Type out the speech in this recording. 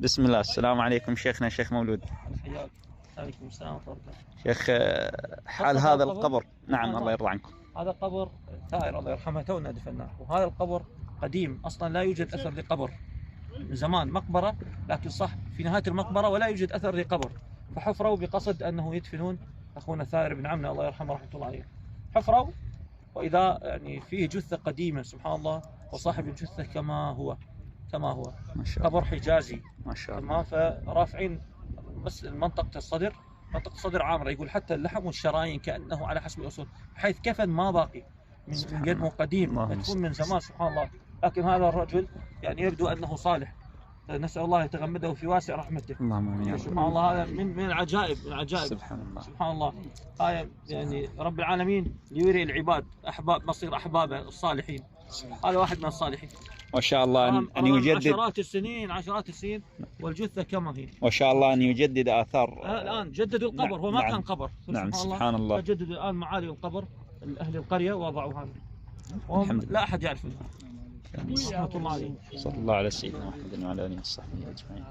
بسم الله. السلام عليكم شيخنا شيخ مولود. حياك. عليكم السلام ورحمة الله. شيخ، حال هذا القبر؟ نعم الله يرضى عنكم. هذا قبر ثائر الله يرحمه تونا دفناه، وهذا القبر قديم أصلا لا يوجد أثر لقبر من زمان، مقبرة لكن صح في نهاية المقبرة ولا يوجد أثر لقبر، فحفروا بقصد أنه يدفنون أخونا ثائر بن عمنا الله يرحمه رحمة الله عليه. حفروا وإذا يعني فيه جثة قديمة سبحان الله، وصاحب الجثة كما هو ما شاء الله. قبر حجازي ما شاء الله. تمام. فرافعين بس منطقة الصدر، منطقة الصدر عامرة، يقول حتى اللحم والشرايين كأنه على حسب الأصول، بحيث كفن ما باقي من قدمه قديم مدفون من زمان سبحان الله. لكن هذا الرجل يعني يبدو أنه صالح، نسأل الله يتغمده في واسع رحمته. اللهم امين. سبحان الله، هذا من العجائب، من العجائب سبحان الله. سبحان الله. هاي يعني رب العالمين يوري العباد أحباب، مصير أحبابه الصالحين. هذا واحد من الصالحين ما شاء الله أن يجدد عشرات السنين والجثة كما هي. ما شاء الله أن يجدد آثار. الآن جددوا القبر. نعم. هو ما نعم. كان قبر. نعم سبحان الله. جددوا الآن معالي القبر، أهل القرية وضعوا هذا الحمد لله. لا أحد يعرف رحمة الله عليه. صلى الله على سيدنا محمد وعلى آله وصحبه أجمعين.